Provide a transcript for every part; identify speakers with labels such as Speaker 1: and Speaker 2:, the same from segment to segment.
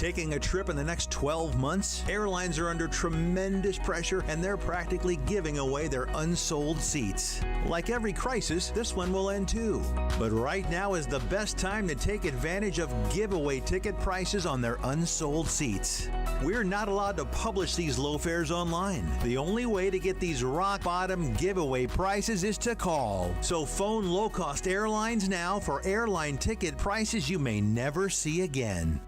Speaker 1: Taking a trip in the next 12 months? Airlines are under tremendous pressure and they're practically giving away their unsold seats. Like every crisis, this one will end too. But right now is the best time to take advantage of giveaway ticket prices on their unsold seats. We're not allowed to publish these low fares online. The only way to get these rock bottom giveaway prices is to call. So phone low-cost airlines now for airline ticket prices you may never see again.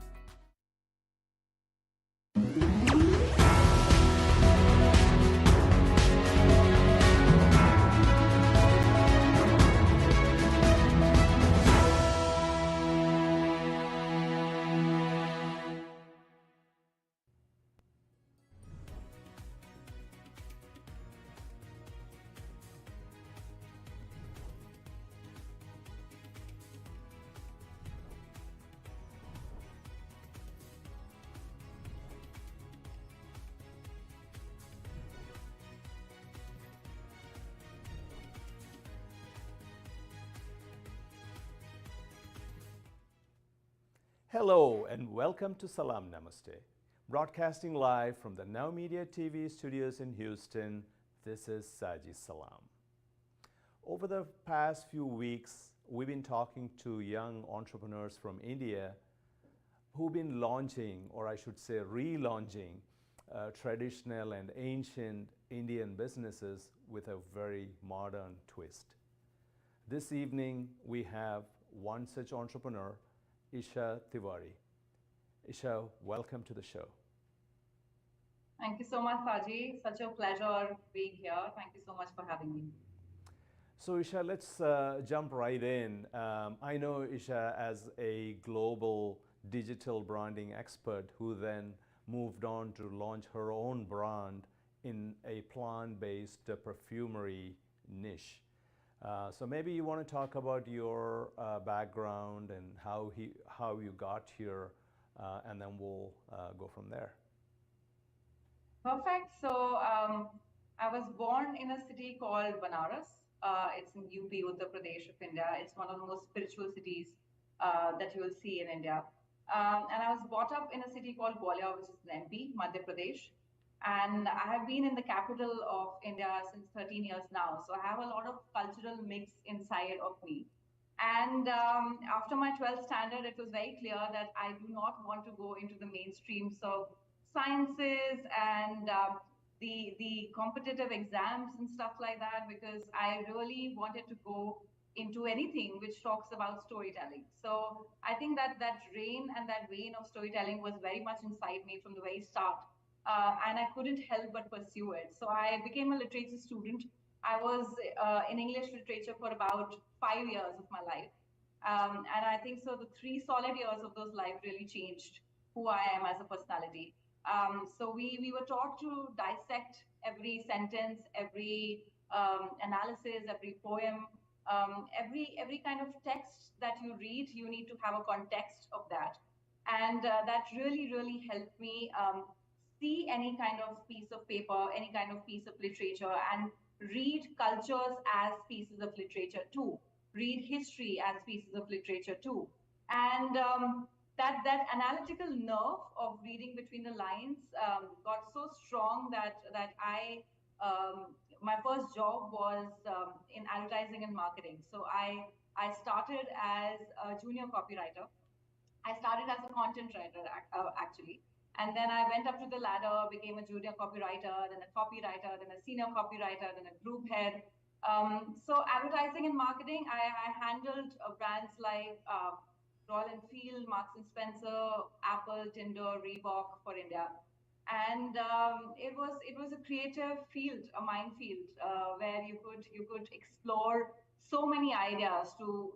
Speaker 2: Hello and welcome to Salaam Namaste. Broadcasting live from the Now Media TV studios in Houston, this is Saji Salam. Over the past few weeks, we've been talking to young entrepreneurs from India who've been launching, or I should say relaunching, traditional and ancient Indian businesses with a very modern twist. This evening, we have one such entrepreneur, Isha Tiwari. Isha, welcome to the show.
Speaker 3: Thank you so much, Saji. Such a pleasure being here. Thank you so much for having me.
Speaker 2: So Isha, let's jump right in. I know Isha as a global digital branding expert who then moved on to launch her own brand in a plant-based perfumery niche. So maybe you want to talk about your background and how you got here, and then we'll go from there.
Speaker 3: Perfect. So I was born in a city called Banaras. It's in UP, Uttar Pradesh of India. It's one of the most spiritual cities that you will see in India. And I was brought up in a city called Bollywood, which is in MP, Madhya Pradesh. And I have been in the capital of India since 13 years now. So I have a lot of cultural mix inside of me. And after my 12th standard, it was very clear that I do not want to go into the mainstreams of sciences and the competitive exams and stuff like that, because I really wanted to go into anything which talks about storytelling. So I think that vein of storytelling was very much inside me from the very start. And I couldn't help but pursue it. So I became a literature student. I was in English literature for about 5 years of my life. And I think so the 3 solid years of those life really changed who I am as a personality. So we were taught to dissect every sentence, every analysis, every poem, every kind of text that you read, you need to have a context of that. And that really, really helped me see any kind of piece of paper, any kind of piece of literature, and read cultures as pieces of literature too. Read history as pieces of literature too. And that analytical nerve of reading between the lines got so strong that I my first job was in advertising and marketing. So I started as a junior copywriter. I started as a content writer actually. And then I went up to the ladder, became a junior copywriter, then a copywriter, then a senior copywriter, then a group head. So advertising and marketing, I handled brands like Royal Enfield, Marks and Spencer, Apple, Tinder, Reebok for India. And it was a creative field, a minefield, where you could explore so many ideas to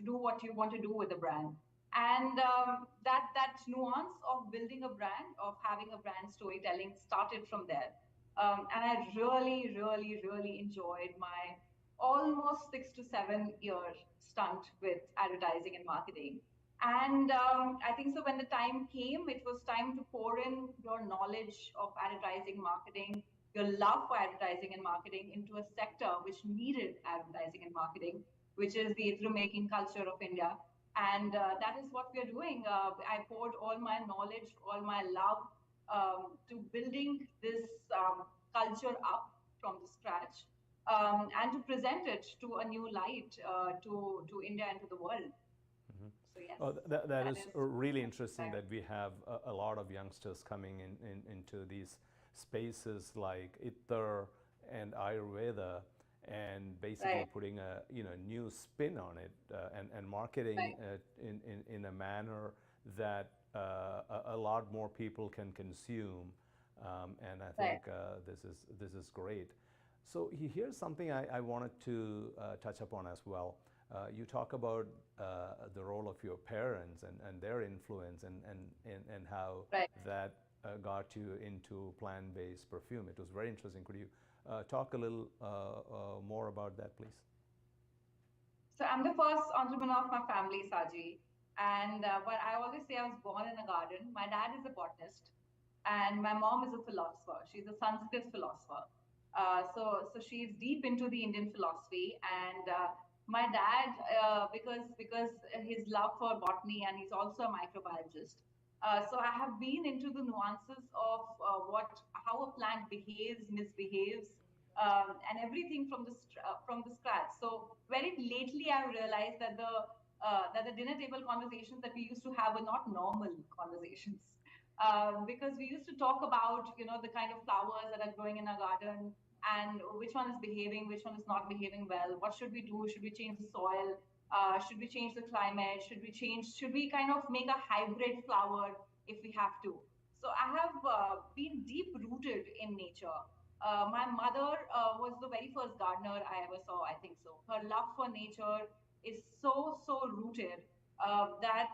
Speaker 3: do what you want to do with a brand. And that nuance of building a brand, of having a brand storytelling started from there. And I really, really, really enjoyed my almost 6 to 7 year stunt with advertising and marketing. And I think so when the time came, it was time to pour in your knowledge of advertising, marketing, your love for advertising and marketing into a sector which needed advertising and marketing, which is the film making culture of India. And that is what we are doing. I poured all my knowledge, all my love to building this culture up from the scratch, and to present it to a new light, to India and to the world.
Speaker 2: Mhm.
Speaker 3: So yes,
Speaker 2: Oh, that
Speaker 3: that
Speaker 2: is
Speaker 3: is
Speaker 2: really
Speaker 3: what
Speaker 2: interesting
Speaker 3: inspired
Speaker 2: that we have a lot of youngsters coming into these spaces like Ittar and Ayurveda, and
Speaker 3: me.
Speaker 2: basically
Speaker 3: Right,
Speaker 2: putting a new spin on it, and marketing
Speaker 3: right,
Speaker 2: it in a manner that a lot more people can consume, and I
Speaker 3: right.
Speaker 2: think this is great. So here's something I wanted to touch upon as well. You talk about the role of your parents and their influence, and how
Speaker 3: Right.
Speaker 2: that got you into plant-based perfume. It was very interesting. Could you talk a little more about that, please?
Speaker 3: So I'm the first entrepreneur of my family, Saji. And but I always say I was born in a garden. My dad is a botanist, and my mom is a philosopher. She's a Sanskrit philosopher. So she's deep into the Indian philosophy. And my dad, because his love for botany, and he's also a microbiologist. So I have been into the nuances of what how a plant behaves, misbehaves, and everything from the scratch. So very lately, I realized that the dinner table conversations that we used to have were not normal conversations, because we used to talk about the kind of flowers that are growing in our garden, and which one is behaving, which one is not behaving well. What should we do? Should we change the soil? Should we change the climate? Should we kind of make a hybrid flower if we have to? So I have been deep rooted in nature. My mother was the very first gardener I ever saw, I think so. Her love for nature is so rooted that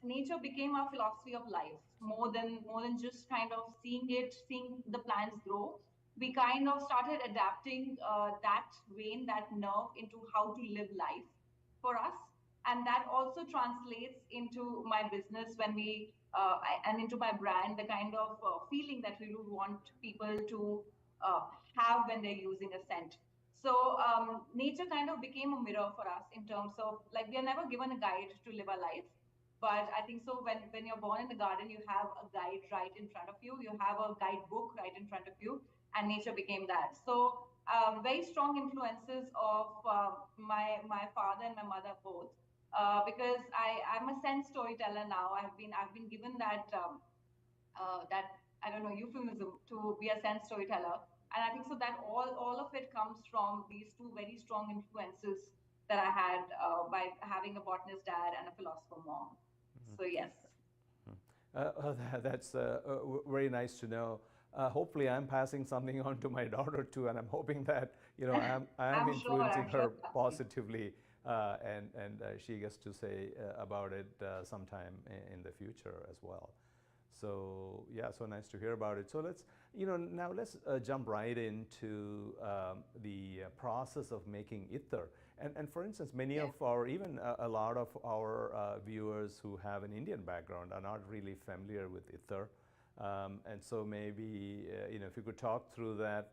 Speaker 3: nature became our philosophy of life, more than just kind of seeing the plants grow. We kind of started adapting that vein, that nerve, into how to live life for us. And that also translates into my business and into my brand, the kind of feeling that we would want people to uh, have when they're using a scent. So nature kind of became a mirror for us, in terms of, like, we are never given a guide to live our life. But I think so when you're born in the garden, you have a guide right in front of you. You have a guidebook right in front of you, and nature became that. So very strong influences of my father and my mother both, because I'm a sense storyteller now. I've been given that, I don't know, euphemism to be a sense storyteller. And I think so that all of it comes from these two very strong influences that I had by having a botanist dad and a philosopher mom. So yes,
Speaker 2: That's very nice to know. Hopefully, I'm passing something on to my daughter too, and I'm hoping that I am influencing
Speaker 3: I'm sure,
Speaker 2: her
Speaker 3: Sakshi.
Speaker 2: positively, and she gets to say about it sometime in the future as well. So yeah, so nice to hear about it. So now let's jump right into the process of making ittar. And for instance, many
Speaker 3: Yes.
Speaker 2: of our, even a lot of our viewers who have an Indian background are not really familiar with ittar. And so maybe, if you could talk through that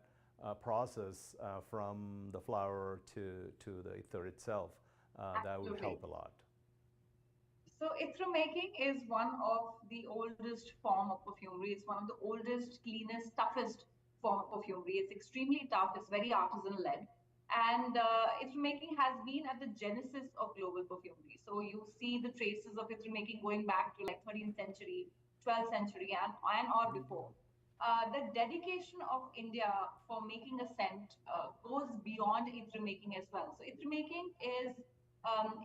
Speaker 2: process from the flower to the ittar itself, that would
Speaker 3: Absolutely.
Speaker 2: help a lot.
Speaker 3: So Itra making is one of the oldest form of perfumery. It's one of the oldest, cleanest, toughest form of perfumery. It's extremely tough. It's very artisan led, and Itra making has been at the genesis of global perfumery. So you see the traces of Itra making going back to like 13th century, 12th century, and or before. The dedication of India for making a scent goes beyond Itra making as well. So Itra making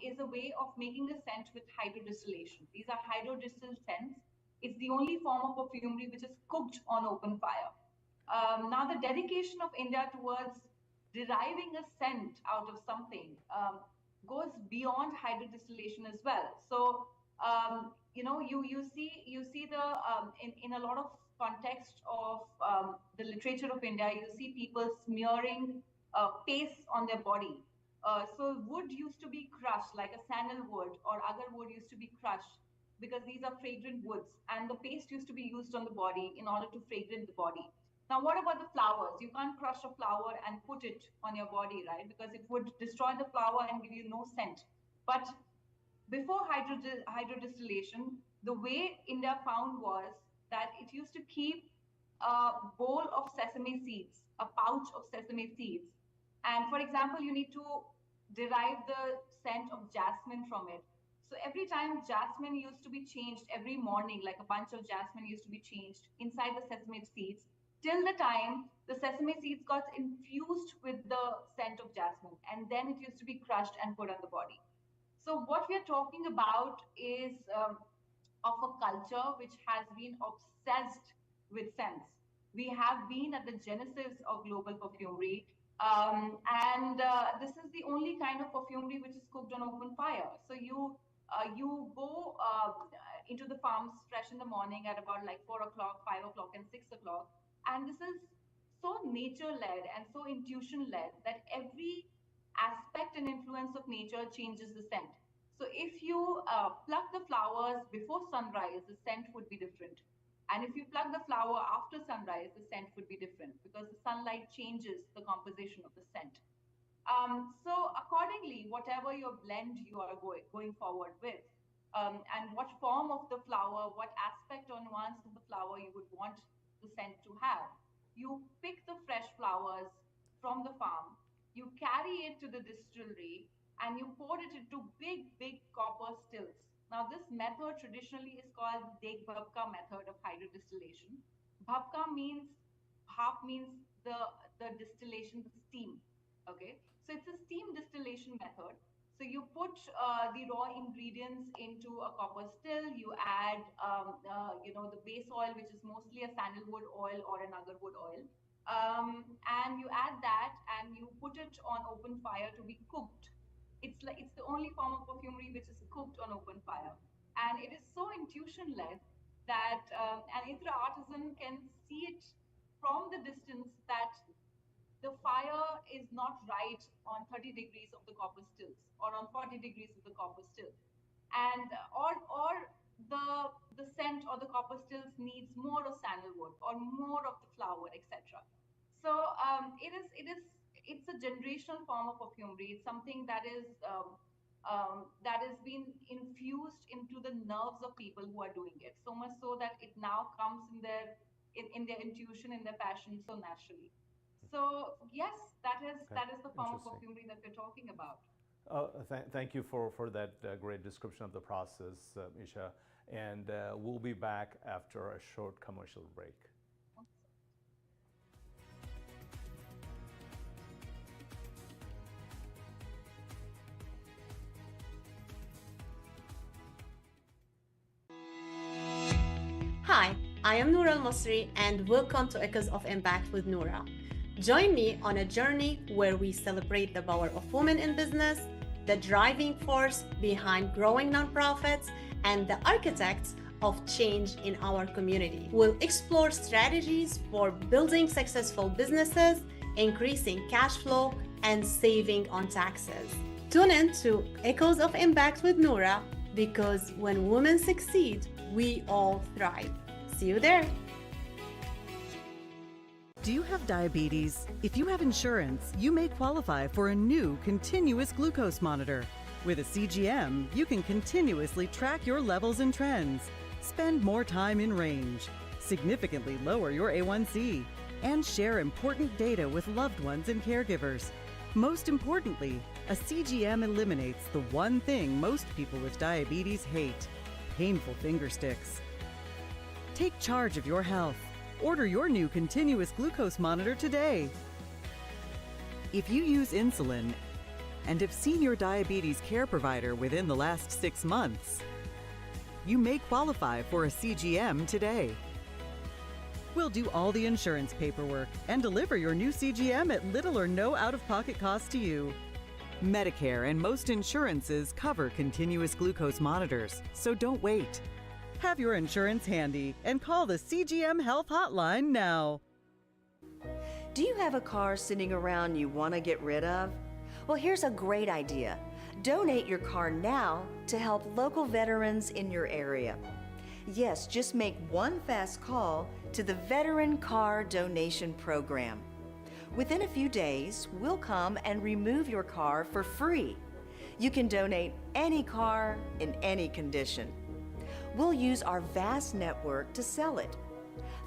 Speaker 3: is a way of making the scent with hydrodistillation. These are hydrodistilled scents. It's the only form of perfumery which is cooked on open fire. Now, the dedication of India towards deriving a scent out of something goes beyond hydrodistillation as well. So, you see the in a lot of context of the literature of India, you see people smearing paste on their body. So wood used to be crushed, like a sandalwood or agar wood used to be crushed, because these are fragrant woods, and the paste used to be used on the body in order to fragrant the body. Now, what about the flowers? You can't crush a flower and put it on your body, right? Because it would destroy the flower and give you no scent. But before hydrodistillation, the way India found was that it used to keep a bowl of sesame seeds, a pouch of sesame seeds. And for example, you need to derive the scent of jasmine from it. So every time jasmine used to be changed every morning, like a bunch of jasmine used to be changed inside the sesame seeds, till the time the sesame seeds got infused with the scent of jasmine. And then it used to be crushed and put on the body. So what we are talking about is of a culture which has been obsessed with scents. We have been at the genesis of global perfumery, and this is the only kind of perfumery which is cooked on open fire. So you go into the farms fresh in the morning at about like 4 o'clock, 5 o'clock, and 6 o'clock, and this is so nature led and so intuition led that every aspect and influence of nature changes the scent. So if you pluck the flowers before sunrise, the scent would be different. And if you pluck the flower after sunrise, the scent would be different because the sunlight changes the composition of the scent. So accordingly, whatever your blend you are going forward with, and what form of the flower, what aspect or nuance of the flower you would want the scent to have, you pick the fresh flowers from the farm, you carry it to the distillery, and you pour it into big copper stills. Now, this method traditionally is called the Deg Bhabka method of hydrodistillation. Bhabka means, bhap means the distillation, the steam. Okay, so it's a steam distillation method. So you put the raw ingredients into a copper still. You add, the base oil, which is mostly a sandalwood oil or an agarwood oil, and you add that and you put it on open fire to be cooked. It's the only form of perfumery which is cooked on open fire, and it is so intuition led that an Itra artisan can see it from the distance that the fire is not right on 30 degrees of the copper stills or on 40 degrees of the copper still, and or the scent or the copper stills needs more of sandalwood or more of the flower, etc. So it's a generational form of perfumery. It's something that is being infused into the nerves of people who are doing it, so much so that it now comes in their intuition, in their passion, so naturally. So yes,
Speaker 2: Okay,
Speaker 3: that is the form of
Speaker 2: interesting.
Speaker 3: perfumery that we're talking about.
Speaker 2: Thank you for that great description of the process, Isha. And we'll be back after a short commercial break.
Speaker 4: Hi, I am Noura Al Masri, and welcome to Echoes of Impact with Noura. Join me on a journey where we celebrate the power of women in business, the driving force behind growing nonprofits, and the architects of change in our community. We'll explore strategies for building successful businesses, increasing cash flow, and saving on taxes. Tune in to Echoes of Impact with Noura, because when women succeed, we all thrive. See you there.
Speaker 5: Do you have diabetes? If you have insurance, you may qualify for a new continuous glucose monitor. With a CGM, you can continuously track your levels and trends, spend more time in range, significantly lower your A1C, and share important data with loved ones and caregivers. Most importantly, a CGM eliminates the one thing most people with diabetes hate: painful finger sticks. Take charge of your health. Order your new continuous glucose monitor today. If you use insulin and have seen your diabetes care provider within the last 6 months, you may qualify for a CGM today. We'll do all the insurance paperwork and deliver your new CGM at little or no out-of-pocket cost to you. Medicare and most insurances cover continuous glucose monitors, so don't wait. Have your insurance handy and call the CGM Health Hotline now.
Speaker 6: Do you have a car sitting around you want to get rid of? Well, here's a great idea. Donate your car now to help local veterans in your area. Yes, just make one fast call to the Veteran Car Donation Program. Within a few days, we'll come and remove your car for free. You can donate any car in any condition. We'll use our vast network to sell it.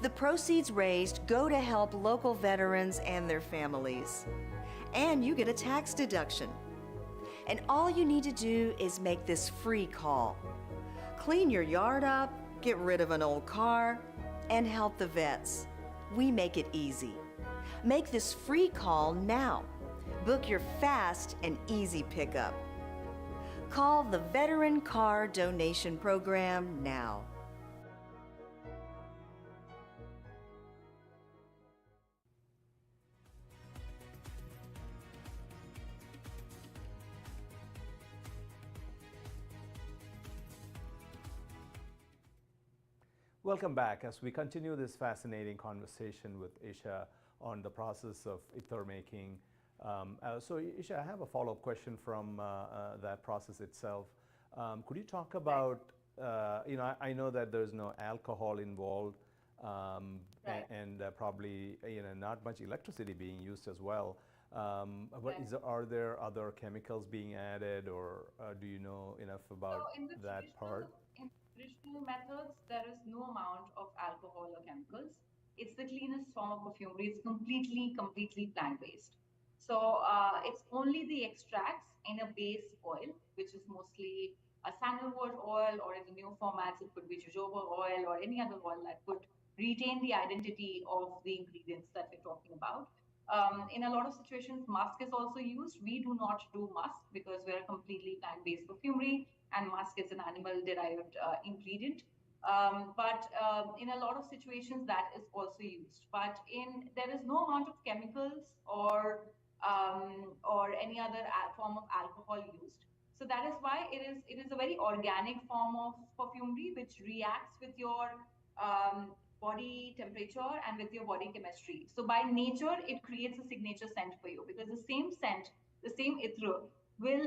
Speaker 6: The proceeds raised go to help local veterans and their families. And you get a tax deduction. And all you need to do is make this free call. Clean your yard up, get rid of an old car, and help the vets. We make it easy. Make this free call now. Book your fast and easy pickup. Call the Veteran Car Donation Program now.
Speaker 2: Welcome back as we continue this fascinating conversation with Isha on the process of ether making. So Isha, I have a follow-up question from that process itself. Could you talk about, I know that there's no alcohol involved and probably not much electricity being used as well. But are there other chemicals being added, or do you know enough about that part?
Speaker 3: In traditional methods, there is no amount of alcohol or chemicals. It's the cleanest form of perfumery. It's completely plant-based. So it's only the extracts in a base oil, which is mostly a sandalwood oil, or in the new formats, it could be jojoba oil or any other oil that could retain the identity of the ingredients that we're talking about. In a lot of situations, musk is also used. We do not do musk because we're a completely plant-based perfumery, and musk is an animal-derived ingredient. But in a lot of situations, that is also used. But there is no amount of chemicals or any other form of alcohol used. So that is why it is a very organic form of perfumery, which reacts with your body temperature and with your body chemistry. So by nature, it creates a signature scent for you, because the same scent, the same ether will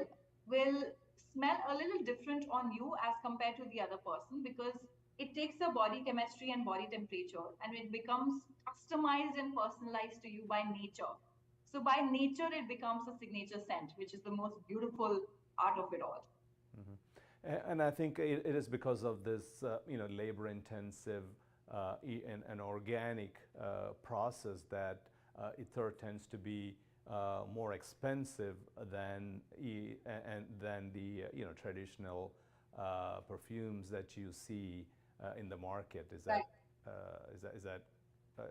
Speaker 3: smell a little different on you as compared to the other person, because it takes your body chemistry and body temperature, and it becomes customized and personalized to you by nature. So by nature, it becomes a signature scent, which is the most beautiful art of it all.
Speaker 2: Mm-hmm. And I think it is because of this, labor-intensive and organic process that ether tends to be more expensive than the traditional perfumes that you see in the market. Is that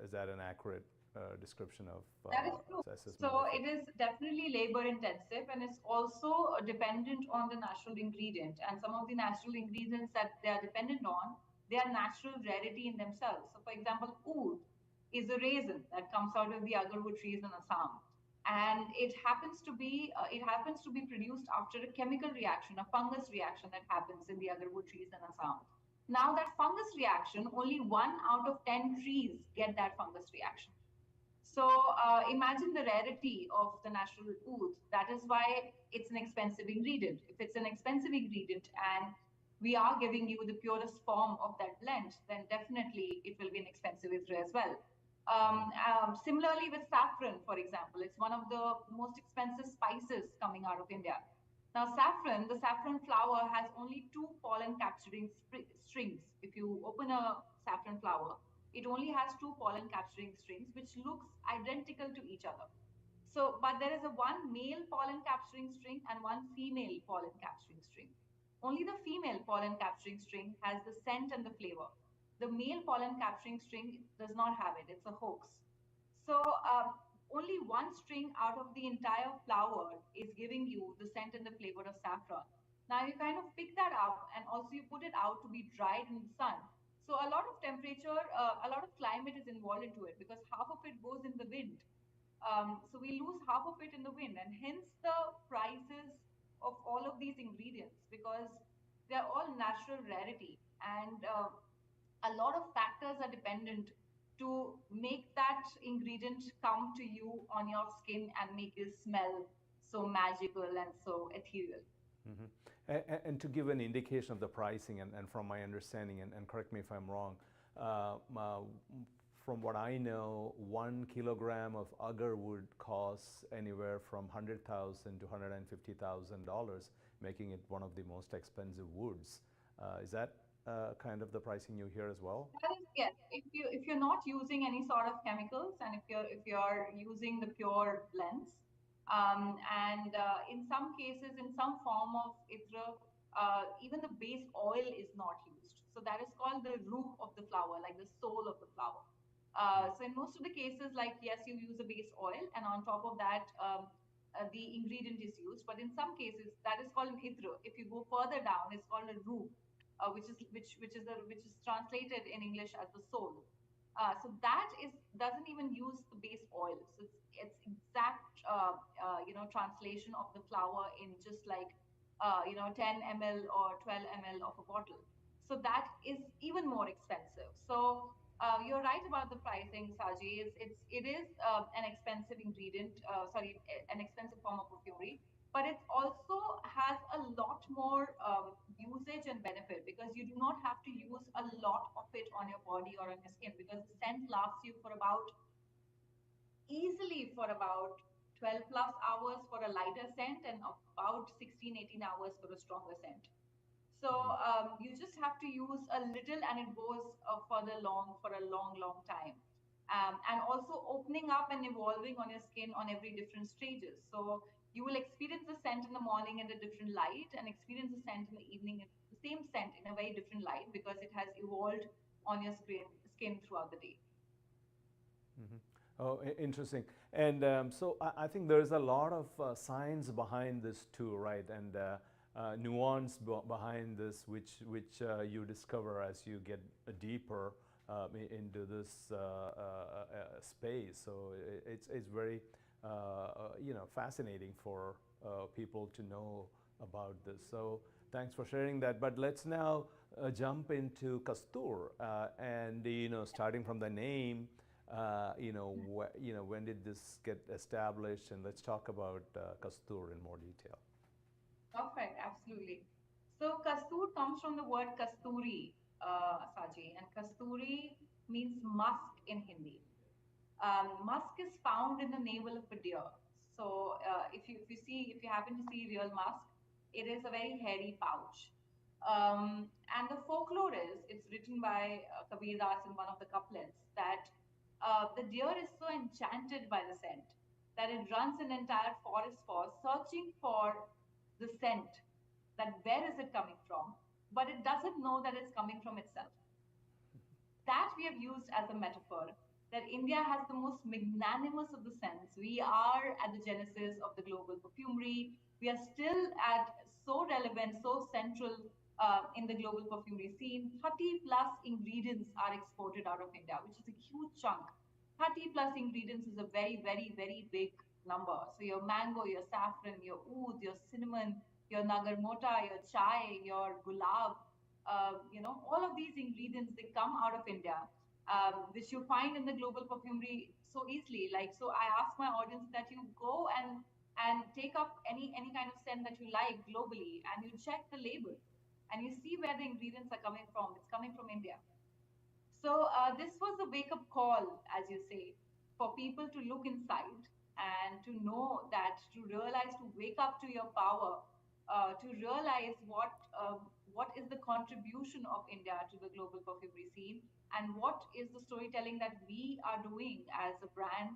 Speaker 2: is that an accurate description of
Speaker 3: that is true. So it is definitely labor intensive, and it's also dependent on the natural ingredient. And some of the natural ingredients that they are dependent on, they are natural rarity in themselves. So for example, oud is a raisin that comes out of the agarwood trees in Assam, and it happens to be produced after a chemical reaction, a fungus reaction that happens in the agarwood trees in Assam. Now that fungus reaction, only 1 out of 10 trees get that fungus reaction. So imagine the rarity of the natural oud. That is why it's an expensive ingredient. If it's an expensive ingredient and we are giving you the purest form of that blend, then definitely it will be an expensive ether as well. Similarly with saffron, for example, it's one of the most expensive spices coming out of India. Now saffron, the saffron flower has only 2 pollen capturing strings. If you open a saffron flower, it only has 2 pollen capturing strings, which looks identical to each other. So, but there is a 1 male pollen capturing string and 1 female pollen capturing string. Only the female pollen capturing string has the scent and the flavor. The male pollen capturing string does not have it. It's a hoax. So only 1 string out of the entire flower is giving you the scent and the flavor of saffron. Now you kind of pick that up, and also you put it out to be dried in the sun. So a lot of temperature, a lot of climate is involved into it, because half of it goes in the wind. So we lose half of it in the wind, and hence the prices of all of these ingredients, because they're all natural rarity, and a lot of factors are dependent to make that ingredient come to you on your skin and make it smell so magical and so ethereal.
Speaker 2: Mm-hmm. And to give an indication of the pricing, and from my understanding, and correct me if I'm wrong, from what I know, 1 kilogram of agar wood costs anywhere from $100,000 to $150,000, making it one of the most expensive woods. Is that kind of the pricing you hear as well?
Speaker 3: That is, yes. If you're not using any sort of chemicals, and if you're using the pure blends, and in some cases, in some form of itra, even the base oil is not used. So that is called the root of the flower, like the soul of the flower. So in most of the cases, like yes, you use a base oil, and on top of that, the ingredient is used. But in some cases, that is called an itra. If you go further down, it's called a root, which is translated in English as the soul. So that is doesn't even use the base oil. So it's exact translation of the flour in just like 10 ml or 12 ml of a bottle. So that is even more expensive. So you're right about the pricing, Saji. It is an expensive ingredient. An expensive form of perfumery, but it also has a lot more usage and benefit, because you do not have to use a lot of it on your body or on your skin, because the scent lasts you for about easily for about 12 plus hours for a lighter scent, and about 16-18 hours for a stronger scent. So you just have to use a little, and it goes for a long time. And also opening up and evolving on your skin on every different stages. So you will experience the scent in the morning in a different light, and experience the scent in the evening, the same scent in a very different light, because it has evolved on your skin throughout the day.
Speaker 2: Mm-hmm. Oh, interesting. And so I think there's a lot of science behind this too, right? And nuance behind this, which you discover as you get deeper into this space. So it's very fascinating for people to know about this. So thanks for sharing that. But let's now jump into Kastur, and starting from the name. When did this get established? And let's talk about Kastur in more detail.
Speaker 3: Perfect, absolutely. So Kastur comes from the word Kasturi, Saji, and Kasturi means musk in Hindi. Musk is found in the navel of a deer. So if you happen to see real musk, it is a very hairy pouch. And the folklore is, it's written by Kabir Das in one of the couplets, that the deer is so enchanted by the scent that it runs an entire forest for searching for the scent, that where is it coming from, but it doesn't know that it's coming from itself. That we have used as a metaphor, that India has the most magnanimous of the scents. We are at the genesis of the global perfumery. We are still at so relevant, so central in the global perfumery scene. 30 plus ingredients are exported out of India, which is a huge chunk. 30 plus ingredients is a very, very, very big number. So your mango, your saffron, your oud, your cinnamon, your nagarmota, your chai, your gulab, all of these ingredients, they come out of India, which you find in the global perfumery so easily. Like, so I ask my audience that you go and take up any kind of scent that you like globally, and you check the label, and you see where the ingredients are coming from. It's coming from India. So this was a wake-up call, as you say, for people to look inside and to know that, to realize, to wake up to your power, to realize what is the contribution of India to the global perfumery scene, and what is the storytelling that we are doing as a brand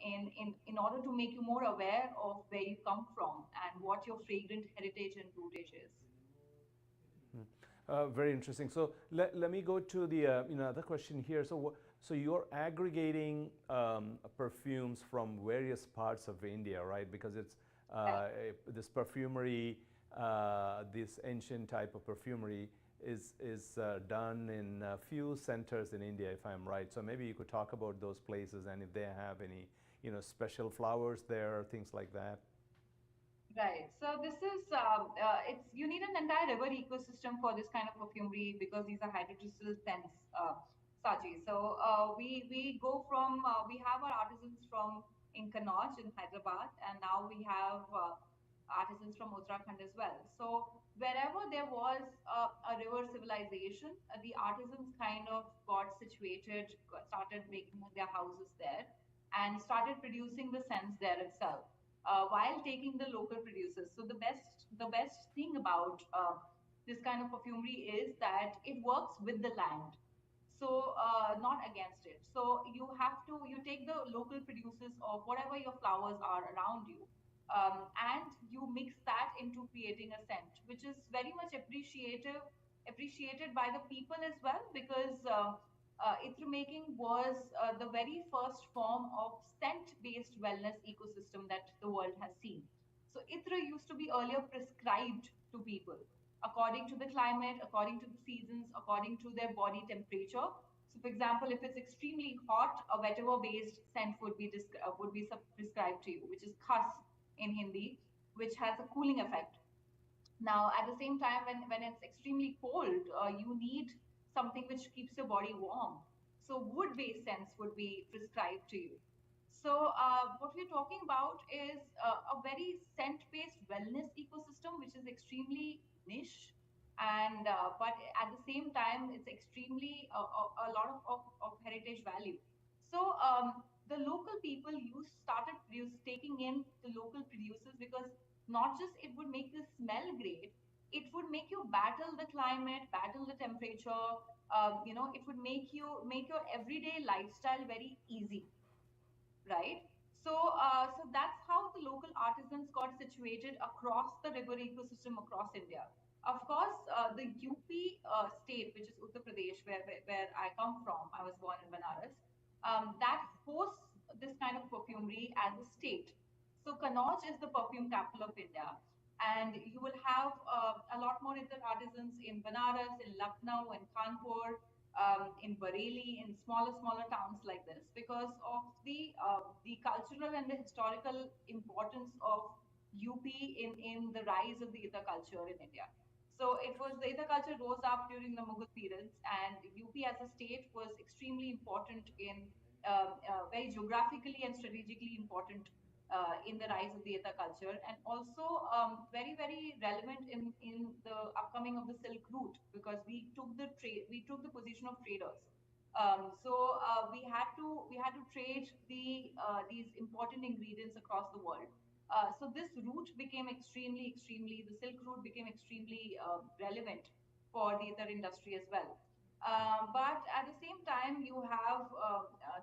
Speaker 3: in order to make you more aware of where you come from and what your fragrant heritage and rootage is.
Speaker 2: Very interesting. So let me go to the other question here. So you're aggregating perfumes from various parts of India, right? Because it's this perfumery, this ancient type of perfumery is done in a few centers in India, if I'm right. So maybe you could talk about those places, and if they have any special flowers there, things like that.
Speaker 3: Right. So this is you need an entire river ecosystem for this kind of perfumery, because these are hydrogel scents, Saji. So we go from we have our artisans from in Kannauj in Hyderabad, and now we have artisans from Uttarakhand as well. So wherever there was a river civilization, the artisans kind of got situated, started making their houses there, and started producing the scents there itself, while taking the local producers. So the best thing about this kind of perfumery is that it works with the land, so not against it. So you take the local producers of whatever your flowers are around you, and you mix that into creating a scent, which is very much appreciated by the people as well, because Itra making was the very first form of scent-based wellness ecosystem that the world has seen. So Itra used to be earlier prescribed to people according to the climate, according to the seasons, according to their body temperature. So, for example, if it's extremely hot, a vetiver-based scent would be prescribed to you, which is khas in Hindi, which has a cooling effect. Now, at the same time, when it's extremely cold, you need something which keeps your body warm. So, wood-based scents would be prescribed to you. So, what we're talking about is a very scent-based wellness ecosystem, which is extremely niche, and but at the same time, it's extremely a lot of heritage value. So, the local people taking in the local producers, because not just it would make you smell great, it would make you battle the climate, battle the temperature. It would make your everyday lifestyle very easy, right? So that's how the local artisans got situated across the river ecosystem across India. Of course, the UP state, which is Uttar Pradesh, where I come from, I was born in Banaras, that hosts this kind of perfumery as a state. So Kannauj is the perfume capital of India, and you will have a lot more Indian artisans in Banaras, in Lucknow, in Kanpur, in Bareilly, in smaller towns like this, because of the cultural and the historical importance of UP in the rise of the Ita culture in India. So it was the Ita culture rose up during the Mughal periods, and UP as a state was extremely important in very geographically and strategically important in the rise of the Ita culture, and also very relevant in the upcoming of the Silk Route, because we took the position of traders. We had to trade these important ingredients across the world. So this route became the Silk Route became extremely relevant for the other industry as well. But at the same time, you have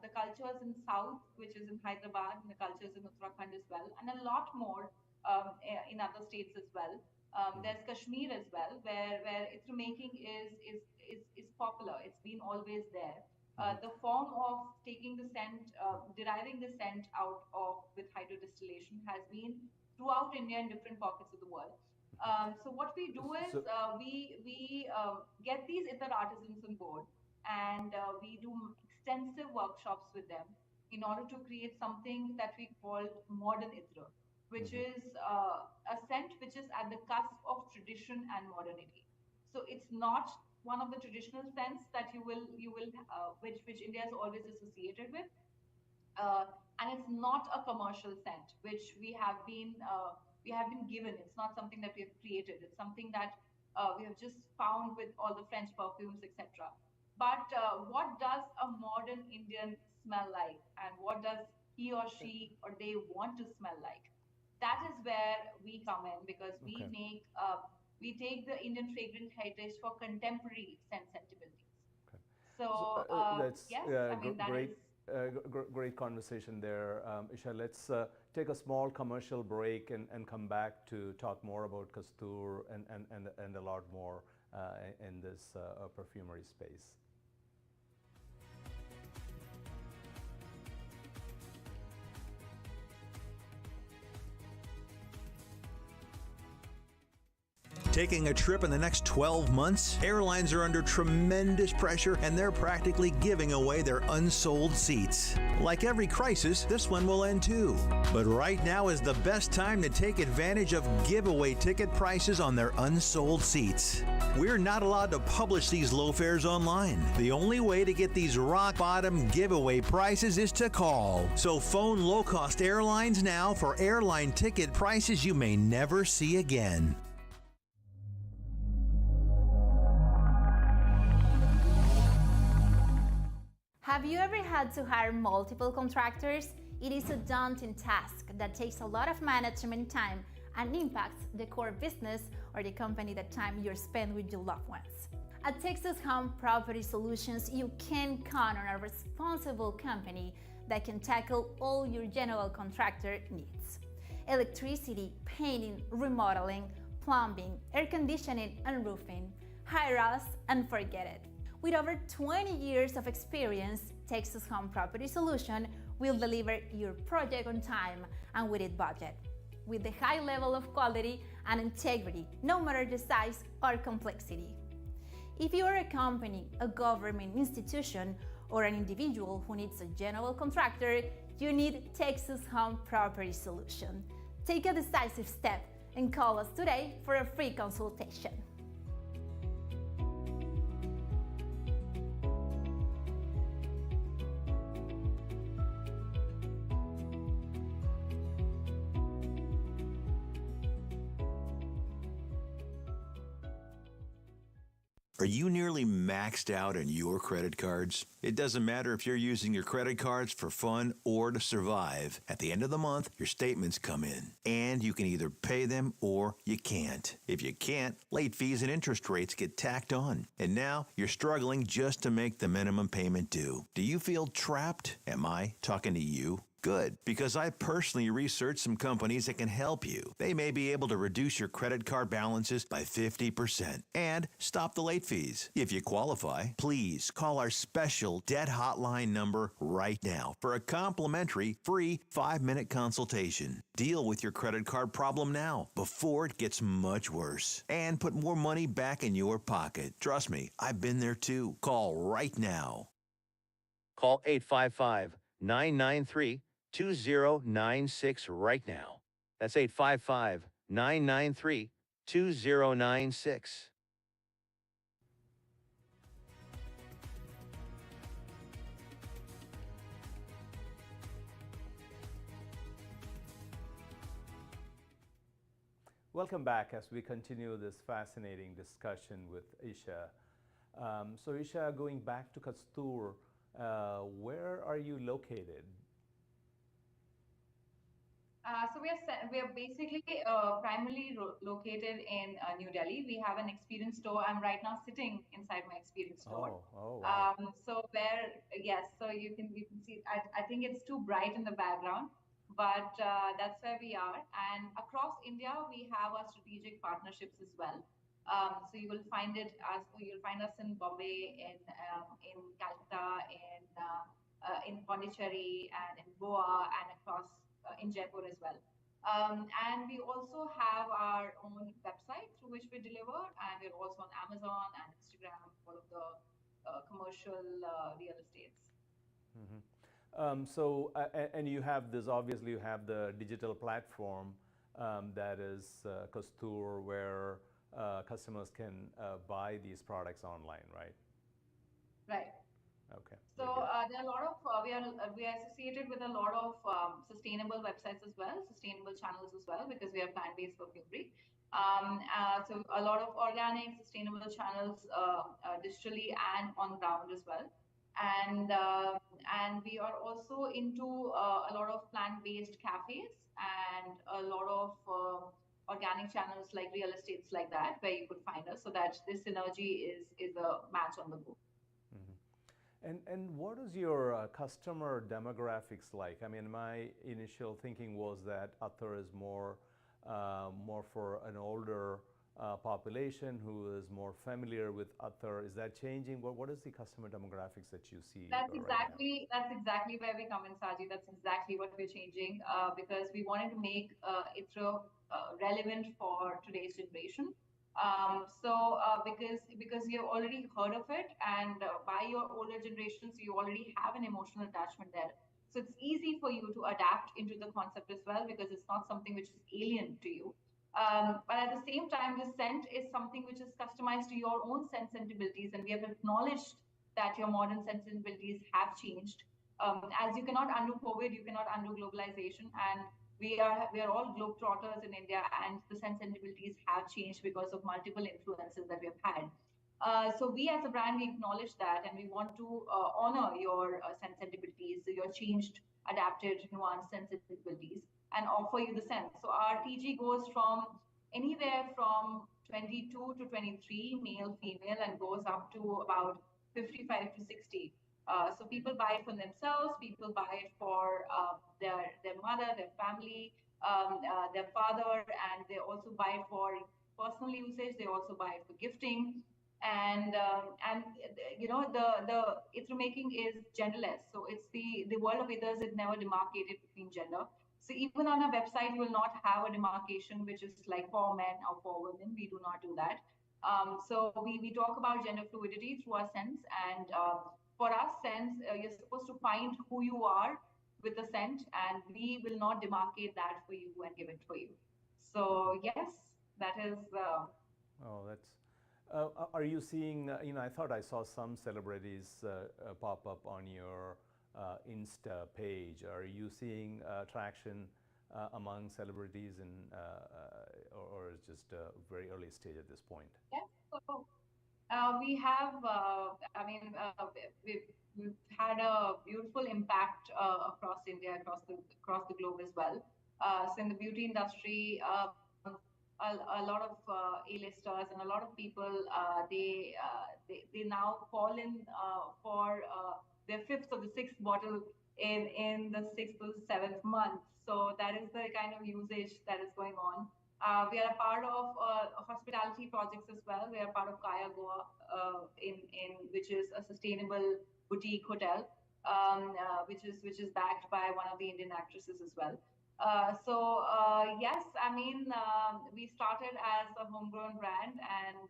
Speaker 3: the cultures in South, which is in Hyderabad, and the cultures in Uttarakhand as well, and a lot more in other states as well. There's Kashmir as well, where itra making is popular. It's been always there. The form of taking the scent, deriving the scent out of with hydrodistillation has been throughout India in different pockets of the world. So what we do is we get these itar artisans on board, and we do extensive workshops with them in order to create something that we call modern itra, which is a scent which is at the cusp of tradition and modernity. So it's not one of the traditional scents that which India is always associated with, and it's not a commercial scent which we have been given. It's not something that we have created. It's something that we have just found with all the French perfumes, etc. But what does a modern Indian smell like, and what does he or she or they want to smell like? That is where we come in, because we take the Indian fragrant heritage for contemporary scent sensibilities.
Speaker 2: Okay.
Speaker 3: So,
Speaker 2: That's
Speaker 3: yes, I mean, that
Speaker 2: great.
Speaker 3: is.
Speaker 2: Great conversation there, Isha. Let's take a small commercial break and come back to talk more about Kastur and a lot more in this perfumery space.
Speaker 1: Taking a trip in the next 12 months? Airlines are under tremendous pressure, and they're practically giving away their unsold seats. Like every crisis, this one will end too. But right now is the best time to take advantage of giveaway ticket prices on their unsold seats. We're not allowed to publish these low fares online. The only way to get these rock bottom giveaway prices is to call. So phone low-cost airlines now for airline ticket prices you may never see again.
Speaker 7: Have you ever had to hire multiple contractors? It is a daunting task that takes a lot of management time and impacts the core business or the company, the time you're spent with your loved ones. At Texas Home Property Solutions, you can count on a responsible company that can tackle all your general contractor needs. Electricity, painting, remodeling, plumbing, air conditioning, and roofing. Hire us and forget it. With over 20 years of experience, Texas Home Property Solution will deliver your project on time and within budget, with a high level of quality and integrity, no matter the size or complexity. If you are a company, a government institution, or an individual who needs a general contractor, you need Texas Home Property Solution. Take a decisive step and call us today for a free consultation.
Speaker 1: Are you nearly maxed out on your credit cards? It doesn't matter if you're using your credit cards for fun or to survive. At the end of the month, your statements come in, and you can either pay them or you can't. If you can't, late fees and interest rates get tacked on. And now you're struggling just to make the minimum payment due. Do you feel trapped? Am I talking to you? Good, because I personally researched some companies that can help you. They may be able to reduce your credit card balances by 50% and stop the late fees. If you qualify, please call our special debt hotline number right now for a complimentary free 5-minute consultation. Deal with your credit card problem now before it gets much worse and put more money back in your pocket. Trust me, I've been there too. Call right now.
Speaker 8: Call 855-993-2096 right now. That's 855-993-2096.
Speaker 2: Welcome back as we continue this fascinating discussion with Isha. So Isha, going back to Kastur, where are you located?
Speaker 3: So we are basically primarily located in New Delhi. We have an experience store. I'm right now sitting inside my experience store.
Speaker 2: Wow.
Speaker 3: So yes, so you can see. I think it's too bright in the background, but that's where we are. And across India, we have our strategic partnerships as well. So you'll find us in Bombay, in Calcutta, in Pondicherry, and in Goa, and across in Jaipur as well. And we also have our own website through which we deliver, and we're also on Amazon and Instagram, all of the commercial real estates.
Speaker 2: And you have this, obviously you have the digital platform that is Kastur, where customers can buy these products online, right?
Speaker 3: Right.
Speaker 2: Okay.
Speaker 3: So there are a lot of we are associated with a lot of sustainable websites as well, sustainable channels as well, because we are plant-based perfumery. So a lot of organic, sustainable channels, digitally and on ground as well. And we are also into a lot of plant-based cafes and a lot of organic channels like real estates like that, where you could find us, so that this synergy is a match on the go.
Speaker 2: And what is your customer demographics like? I mean, my initial thinking was that Attar is more for an older population who is more familiar with Attar. Is that changing? What is the customer demographics that you see?
Speaker 3: That's exactly where we come in, Saji. That's exactly what we're changing, because we wanted to make Attar relevant for today's generation. Because you've already heard of it, and by your older generations, you already have an emotional attachment there. So it's easy for you to adapt into the concept as well, because it's not something which is alien to you. But at the same time, the scent is something which is customized to your own sense sensibilities, and we have acknowledged that your modern sensibilities have changed. As you cannot undo COVID, you cannot undo globalization, and we are all globetrotters in India, and the sensibilities have changed because of multiple influences that we have had. So we as a brand, we acknowledge that, and we want to honor your sensibilities, your changed, adapted, nuanced sensibilities, and offer you the sense. So our TG goes from anywhere from 22 to 23, male, female, and goes up to about 55 to 60. So people buy it for themselves, people buy it for their mother, their family, their father, and they also buy it for personal usage. They also buy it for gifting, and the itra making is genderless, so it's the world of ithers is never demarcated between gender. So even on our website you will not have a demarcation which is like for men or for women. We do not do that. So we talk about gender fluidity through our sense, and for us sense, you're supposed to find who you are with the scent, and we will not demarcate that for you and give it for you. So yes, that is
Speaker 2: Oh, that's. Are you seeing? I thought I saw some celebrities pop up on your Insta page. Are you seeing traction among celebrities, or is just a very early stage at this point?
Speaker 3: yes. So we have, we've had a beautiful impact across India, across the globe as well. So in the beauty industry, a lot of A-listers and a lot of people, they now fall in for their fifth or the sixth bottle in the sixth or the seventh month. So that is the kind of usage that is going on. We are a part of hospitality projects as well. We are part of Kaya Goa, in which is a sustainable boutique hotel, which is backed by one of the Indian actresses as well. Yes, we started as a homegrown brand, and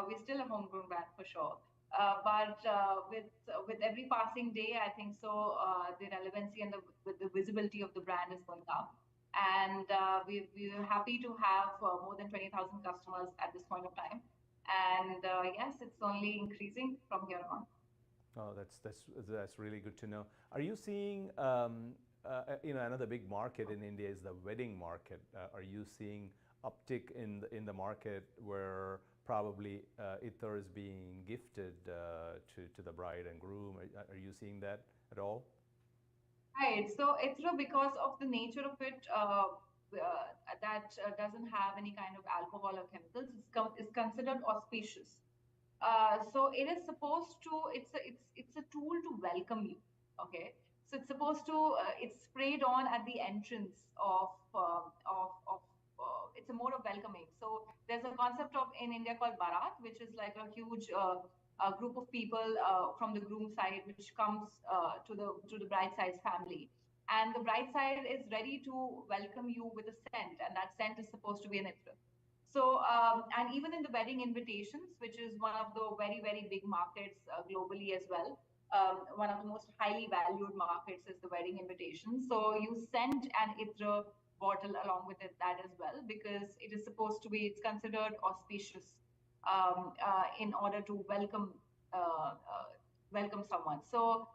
Speaker 3: we're still a homegrown brand for sure. With every passing day, I think so the relevancy and the visibility of the brand is going up, and we're happy to have more than 20,000 customers at this point of time. And yes, it's only increasing from here on.
Speaker 2: Oh, that's really good to know. Are you seeing, another big market in India is the wedding market. Are you seeing uptick in the market where probably ither is being gifted to the bride and groom? Are you seeing that at all?
Speaker 3: Right. So Ithra, because of the nature of it, that doesn't have any kind of alcohol or chemicals, is considered auspicious. So it is supposed to. It's a tool to welcome you. Okay. So it's supposed to. It's sprayed on at the entrance of. It's a mode of welcoming. So there's a concept of in India called Bharat, which is like a huge a group of people from the groom side, which comes to the bride side's family, and the bride side is ready to welcome you with a scent, and that scent is supposed to be an itra. So, and even in the wedding invitations, which is one of the very, very big markets globally as well, one of the most highly valued markets is the wedding invitation. So you send an itra bottle along with that as well, because it is supposed to be, it's considered auspicious in order to welcome someone. So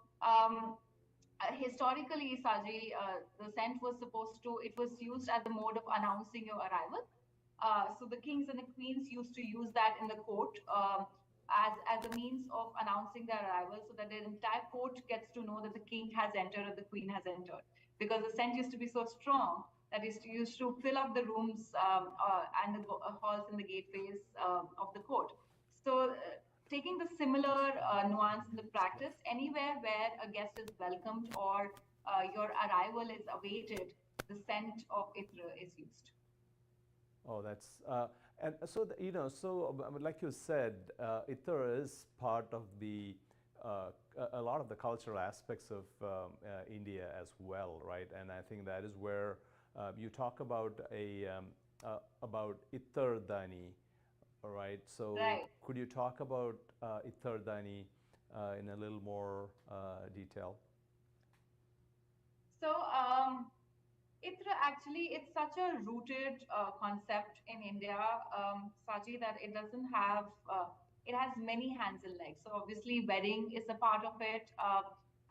Speaker 3: historically, Saji, the scent was supposed to, it was used as a mode of announcing your arrival. So the kings and the queens used to use that in the court as a means of announcing their arrival, so that the entire court gets to know that the king has entered or the queen has entered. Because the scent used to be so strong that it used to fill up the rooms and the halls and the gateways of the court. So taking the similar nuance in the practice, anywhere where a guest is welcomed or your arrival is awaited, the scent of itra is used.
Speaker 2: Oh, that's and so like you said, ither is part of the a lot of the cultural aspects of India as well, right? And I think that is where you talk about about ither dani, all right? So
Speaker 3: right.
Speaker 2: Could you talk about ither dani in a little more detail?
Speaker 3: So itra actually, it's such a rooted concept in India, Saji, that it doesn't have, it has many hands and legs. So obviously wedding is a part of it.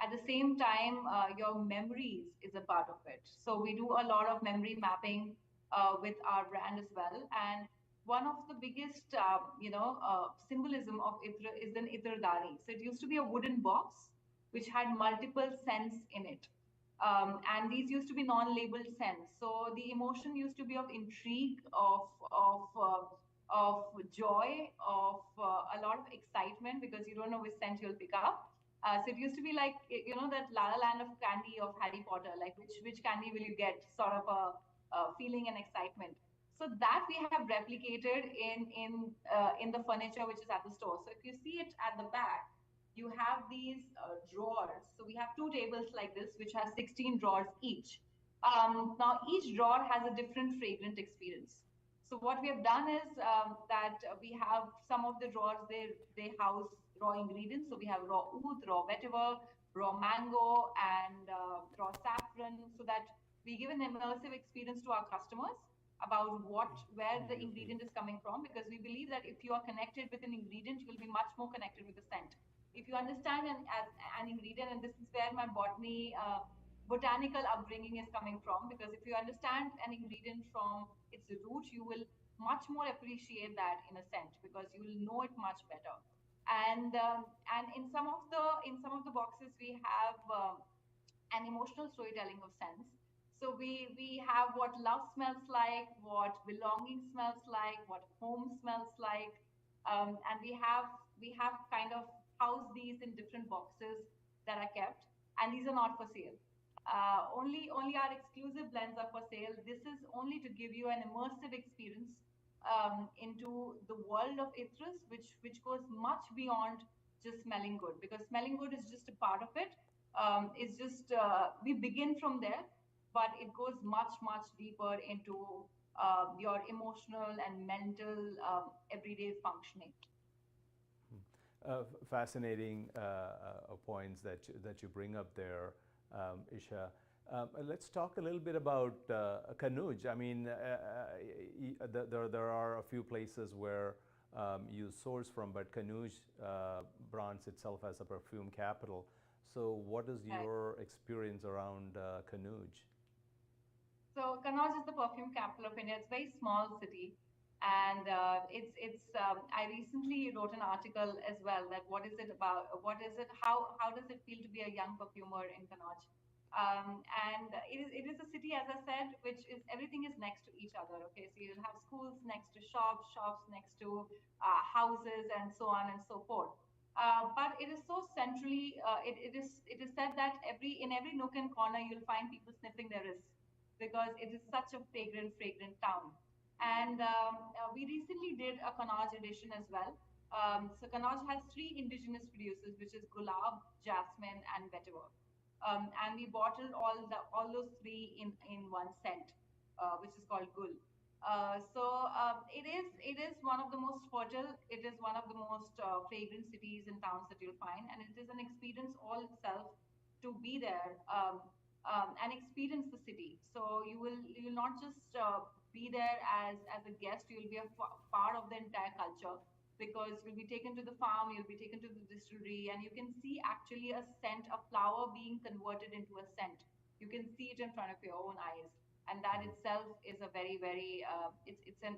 Speaker 3: At the same time, your memories is a part of it. So we do a lot of memory mapping with our brand as well. And one of the biggest, symbolism of Itra is an Itradari. So it used to be a wooden box which had multiple scents in it. And these used to be non-labeled scents. So the emotion used to be of intrigue, of joy, of a lot of excitement because you don't know which scent you'll pick up. So it used to be like that La La Land of candy of Harry Potter, like which candy will you get, sort of a feeling and excitement. So that we have replicated in the furniture which is at the store. So if you see it at the back, you have these drawers. So we have two tables like this, which has 16 drawers each. Now each drawer has a different fragrant experience. So what we have done is that we have some of the drawers, they house raw ingredients. So we have raw oud, raw vetiver, raw mango, and raw saffron, so that we give an immersive experience to our customers about where the ingredient is coming from, because we believe that if you are connected with an ingredient, you will be much more connected with the scent. If you understand an ingredient, and this is where my botanical upbringing is coming from, because if you understand an ingredient from its root, you will much more appreciate that in a scent, because you will know it much better. And in some of the boxes we have an emotional storytelling of scents. So we have what love smells like, what belonging smells like, what home smells like, and we have kind of housed these in different boxes that are kept, and these are not for sale. Only our exclusive blends are for sale. This is only to give you an immersive experience into the world of Ithrus, which goes much beyond just smelling good, because smelling good is just a part of it. It's just we begin from there, but it goes much deeper into your emotional and mental everyday functioning.
Speaker 2: Fascinating points that you bring up there, Isha. Let's talk a little bit about Kanuj. I mean, there are a few places where you source from, but Kanuj brands itself as a perfume capital. So what is your experience around Kanuj?
Speaker 3: So Kannauj is the perfume capital of India. It's a very small city, and it's. I recently wrote an article as well, that what is it about? What is it? How does it feel to be a young perfumer in Kannauj? And it is a city, as I said, which is everything is next to each other. Okay, so you'll have schools next to shops, shops next to houses, and so on and so forth. But it is so centrally. It is said that in every nook and corner you'll find people sniffing their wrists, because it is such a fragrant town. And we recently did a Kannauj edition as well. So Kannauj has three indigenous producers, which is gulab, jasmine, and vetiver. And we bottled all those three in one scent, which is called Gul. It is one of the most fertile. It is one of the most fragrant cities and towns that you'll find, and it is an experience all itself to be there and experience the city. So you will not just be there as a guest. You'll be a part of the entire culture, because you'll be taken to the farm, you'll be taken to the distillery, and you can see actually a scent, a flower being converted into a scent. You can see it in front of your own eyes, and that itself is a very it's an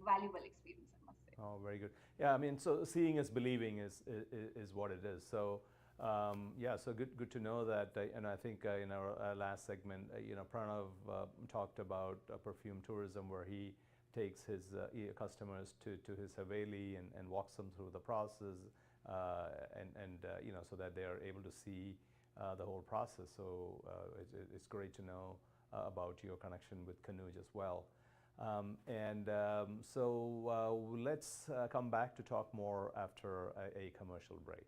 Speaker 3: valuable experience, I must say.
Speaker 2: Oh, very good. Yeah, I mean, so seeing is believing is what it is. So yeah, so good to know that. And I think in our last segment, Pranav talked about perfume tourism, where he takes his customers to his Haveli and walks them through the process, and so that they are able to see the whole process. So it's great to know about your connection with Kanuj as well. So let's come back to talk more after a commercial break.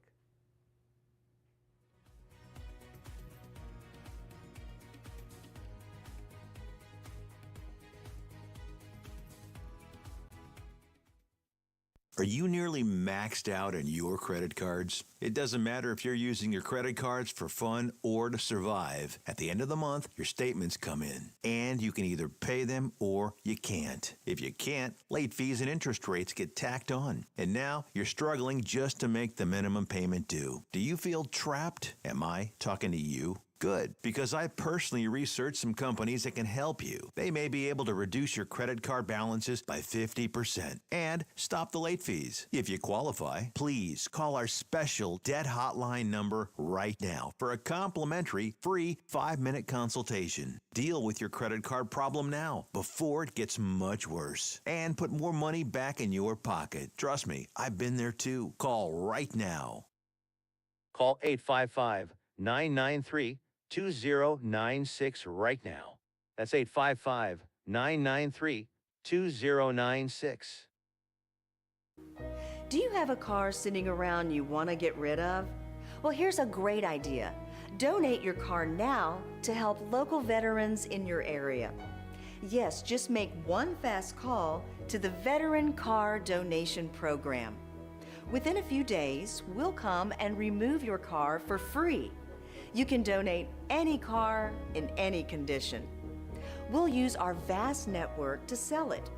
Speaker 1: Are you nearly maxed out on your credit cards? It doesn't matter if you're using your credit cards for fun or to survive. At the end of the month, your statements come in, and you can either pay them or you can't. If you can't, late fees and interest rates get tacked on. And now you're struggling just to make the minimum payment due. Do you feel trapped? Am I talking to you? Good, because I personally researched some companies that can help you. They may be able to reduce your credit card balances by 50% and stop the late fees. If you qualify, please call our special debt hotline number right now for a complimentary free 5-minute consultation. Deal with your credit card problem now before it gets much worse and put more money back in your pocket. Trust me, I've been there too. Call right now.
Speaker 8: Call 855-993-2096 right now. That's 855-993-2096.
Speaker 6: Do you have a car sitting around you want to get rid of? Well, here's a great idea. Donate your car now to help local veterans in your area. Yes, just make one fast call to the Veteran Car Donation Program. Within a few days, we'll come and remove your car for free. You can donate any car in any condition. We'll use our vast network to sell it.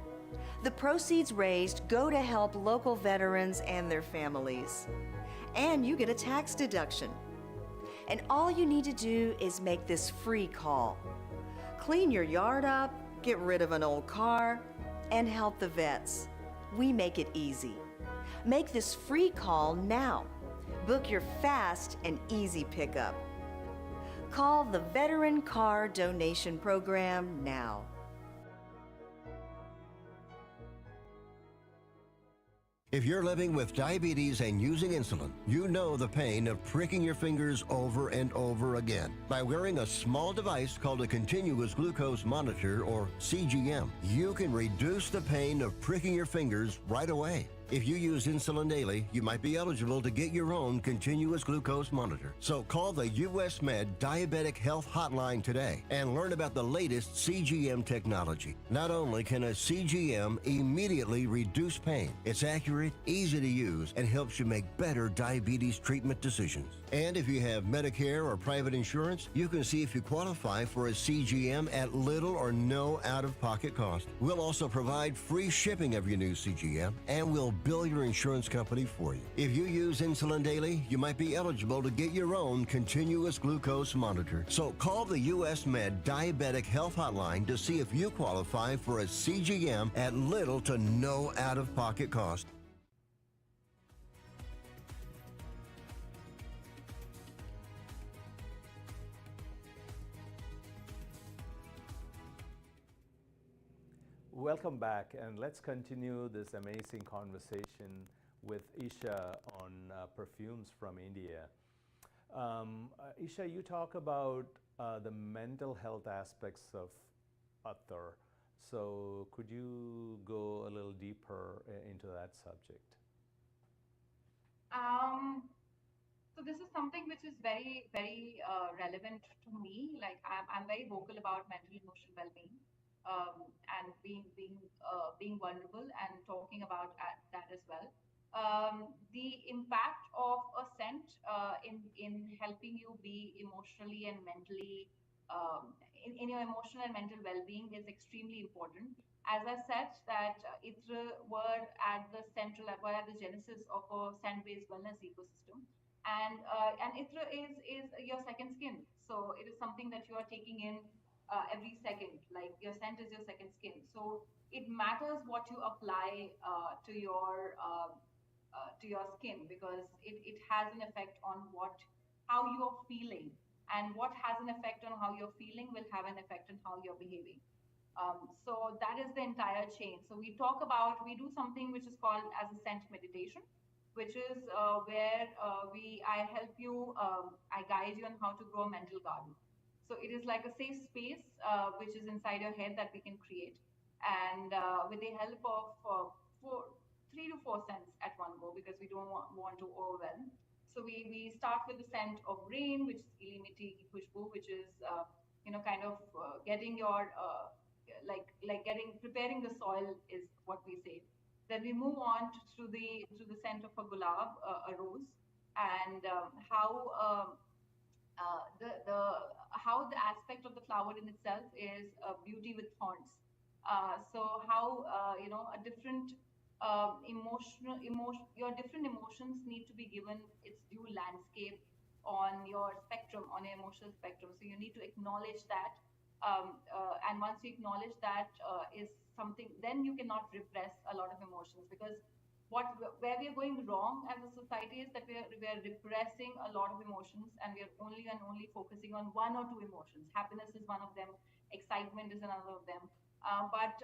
Speaker 6: The proceeds raised go to help local veterans and their families. And you get a tax deduction. And all you need to do is make this free call. Clean your yard up, get rid of an old car, and help the vets. We make it easy. Make this free call now. Book your fast and easy pickup. Call the Veteran Car Donation Program now.
Speaker 9: If you're living with diabetes and using insulin, you know the pain of pricking your fingers over and over again. By wearing a small device called a continuous glucose monitor, or CGM, you can reduce the pain of pricking your fingers right away. If you use insulin daily, you might be eligible to get your own continuous glucose monitor. So call the US Med Diabetic Health Hotline today and learn about the latest CGM technology. Not only can a CGM immediately reduce pain, it's accurate, easy to use, and helps you make better diabetes treatment decisions. And if you have Medicare or private insurance, you can see if you qualify for a CGM at little or no out-of-pocket cost. We'll also provide free shipping of your new CGM, and we'll bill your insurance company for you. If you use insulin daily, you might be eligible to get your own continuous glucose monitor. So call the US Med Diabetic Health Hotline to see if you qualify for a CGM at little to no out-of-pocket cost.
Speaker 2: Welcome back, and let's continue this amazing conversation with Isha on perfumes from India. Isha, you talk about the mental health aspects of Attar. So could you go a little deeper into that subject?
Speaker 3: So this is something which is very, very relevant to me. Like I'm very vocal about mental emotional well-being. And being vulnerable and talking about that as well. The impact of a scent in helping you be emotionally and mentally in your emotional and mental well-being is extremely important. As I said, that ITRA were at the genesis of a scent-based wellness ecosystem, and ITRA is your second skin. So it is something that you are taking in every second. Like your scent is your second skin, so it matters what you apply to your skin, because it has an effect on how you're feeling, and what has an effect on how you're feeling will have an effect on how you're behaving. So that is the entire chain. So we do something which is called as a scent meditation, which is where I help you, I guide you on how to grow a mental garden. So it is like a safe space which is inside your head that we can create, and with the help of 3 to 4 scents at one go, because we don't want to overwhelm. So we start with the scent of rain, which is Gili Mitti Ki Khushboo, which is kind of getting your preparing the soil is what we say. Then we move on to the scent of a gulab, a rose, and how the aspect of the flower in itself is beauty with thorns. So how a different your different emotions need to be given its due landscape on your spectrum, on your emotional spectrum. So you need to acknowledge that. And once you acknowledge that is something, then you cannot repress a lot of emotions, because where we are going wrong as a society is that we are repressing a lot of emotions, and we are only focusing on one or two emotions. Happiness is one of them, excitement is another of them. But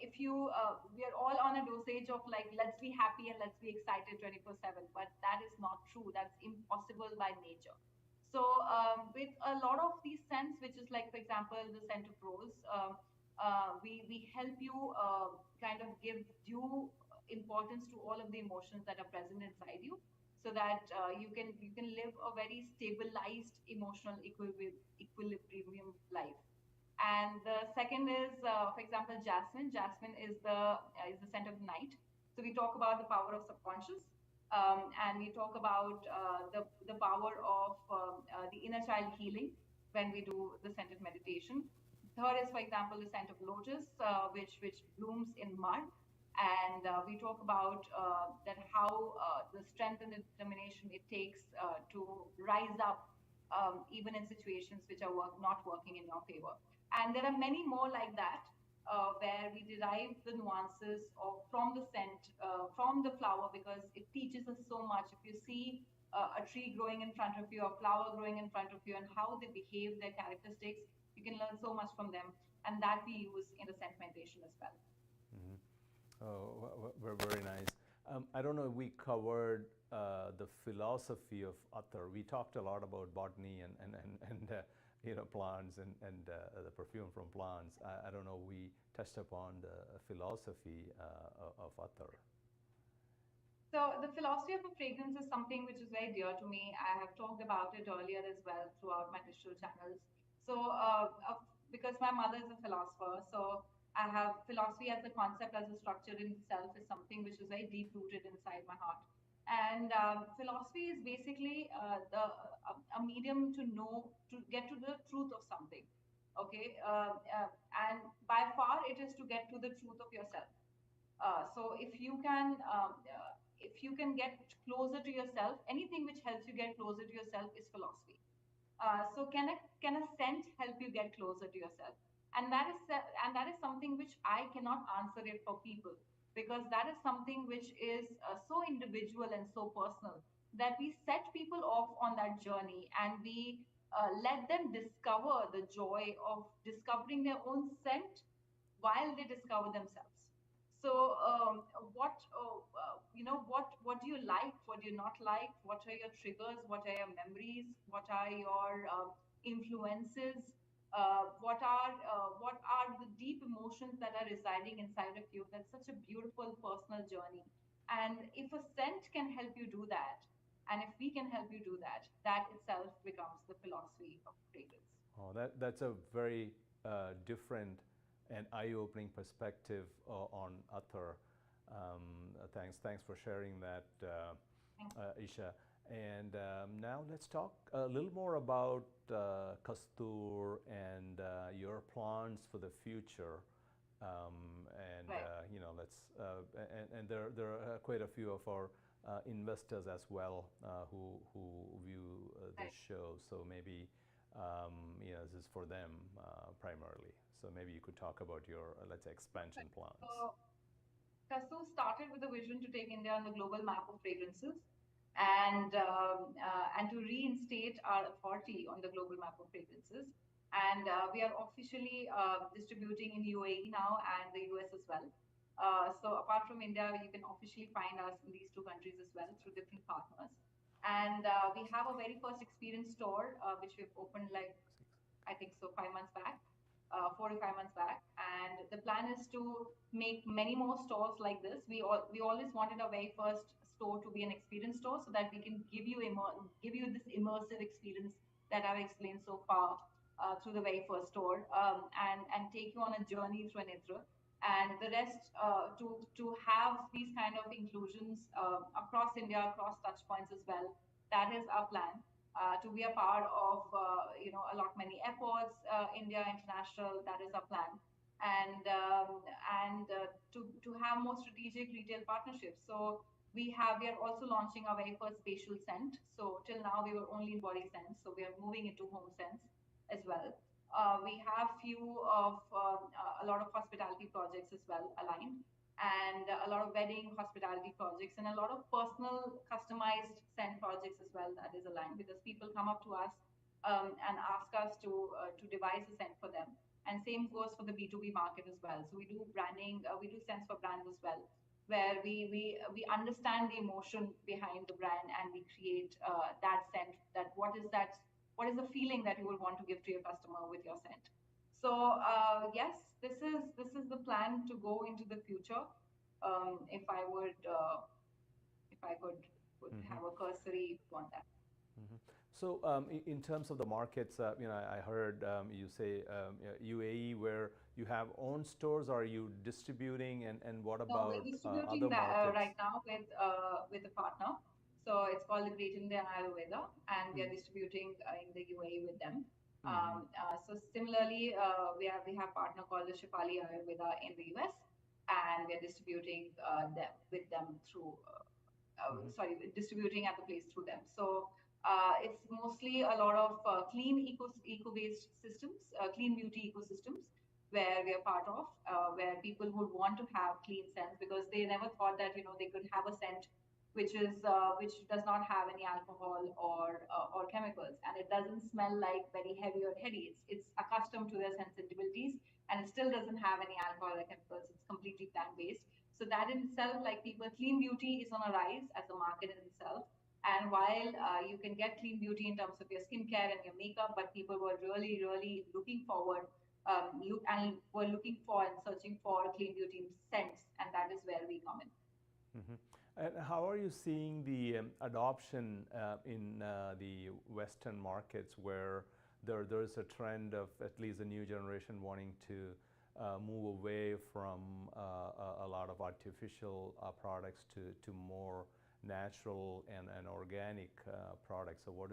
Speaker 3: if you we are all on a dosage of like, let's be happy and let's be excited 24/7, but that is not true. That's impossible by nature. So with a lot of these scents, which is like, for example, the scent of rose, we help you kind of give due importance to all of the emotions that are present inside you, so that you can live a very stabilized emotional equilibrium life. And the second is, for example, jasmine. Jasmine is the scent of night. So we talk about the power of subconscious, and we talk about the power of the inner child healing when we do the scented meditation. Third is, for example, the scent of lotus, which blooms in mud, and we talk about that how the strength and the determination it takes to rise up, even in situations which are not working in your favor. And there are many more like that, where we derive the nuances from the scent, from the flower, because it teaches us so much. If you see a tree growing in front of you, a flower growing in front of you, and how they behave, their characteristics, you can learn so much from them, and that we use in the scent meditation as well.
Speaker 2: Mm-hmm. Oh, very nice. I don't know if we covered the philosophy of Attar. We talked a lot about botany and plants and the perfume from plants. I don't know, we touched upon the philosophy of Attar.
Speaker 3: So the philosophy of a fragrance is something which is very dear to me. I have talked about it earlier as well throughout my digital channels. So because my mother is a philosopher, so I have philosophy as a concept, as a structure in itself, is something which is very deep rooted inside my heart. And philosophy is basically a medium to get to the truth of something. Okay, and by far it is to get to the truth of yourself. So if you can get closer to yourself, anything which helps you get closer to yourself is philosophy. So can a scent help you get closer to yourself? And that is something which I cannot answer it for people, because that is something which is so individual and so personal, that we set people off on that journey, and we let them discover the joy of discovering their own scent while they discover themselves. So, what do you like? What do you not like? What are your triggers? What are your memories? What are your influences? What are the deep emotions that are residing inside of you? That's such a beautiful personal journey. And if a scent can help you do that, and if we can help you do that, that itself becomes the philosophy of fragrance.
Speaker 2: Oh, that's a very different and eye-opening perspective on Attar. Thanks for sharing that, Isha. And now let's talk a little more about Kastur and your plans for the future.
Speaker 3: Right.
Speaker 2: Let's and there are quite a few of our investors as well who view this show. So maybe this is for them primarily. So maybe you could talk about your, let's say, expansion plans.
Speaker 3: So Kastu started with a vision to take India on the global map of fragrances, and to reinstate our authority on the global map of fragrances. And we are officially distributing in UAE now and the US as well. So apart from India, you can officially find us in these two countries as well through different partners. And we have a very first experience store, which we've opened like, I think so, 5 months back. 4 to 5 months back, and the plan is to make many more stores like this. We always wanted our very first store to be an experience store, so that we can give you this immersive experience that I've explained so far through the very first store, and take you on a journey through an Itra. And the rest, to have these kind of inclusions across India, across touch points as well. That is our plan. To be a part of a lot many airports, India international. That is our plan, and to have more strategic retail partnerships. So We are also launching our very first facial scent. So till now we were only in body scents. So we are moving into home scents as well. We have a lot of hospitality projects as well aligned, and a lot of wedding hospitality projects, and a lot of personal customized scent projects as well that is aligned, because people come up to us and ask us to devise a scent for them. And same goes for the B2B market as well. So we do branding, we do scents for brands as well, where we understand the emotion behind the brand, and we create that scent. What is the feeling that you will want to give to your customer with your scent? So yes, this is the plan to go into the future. If I would if I could have a cursory on that.
Speaker 2: So in terms of the markets, I heard you say UAE, where you have own stores. Are you distributing, and what
Speaker 3: No,
Speaker 2: about
Speaker 3: we're distributing
Speaker 2: other
Speaker 3: that
Speaker 2: markets?
Speaker 3: right now with a partner. So it's called the Great Indian Ayurveda, and we are distributing in the UAE with them. So similarly, we have a partner called the Shifali Ayurveda in the US, and we are distributing them through. Sorry, distributing at the place through them. So it's mostly a lot of clean eco-based systems, clean beauty ecosystems, where we are part of, where people would want to have clean scents, because they never thought that they could have a scent which does not have any alcohol or chemicals, and it doesn't smell like very heavy or heady. It's accustomed to their sensibilities, and it still doesn't have any alcohol or chemicals. It's completely plant based. So that in itself, like people, clean beauty is on a rise as a market in itself. And while you can get clean beauty in terms of your skincare and your makeup, but people were really, really looking forward, were looking for and searching for clean beauty scents, and that is where we come in.
Speaker 2: And how are you seeing the adoption in the Western markets, where there's a trend of at least the new generation wanting to move away from a lot of artificial products to more natural and organic products? So what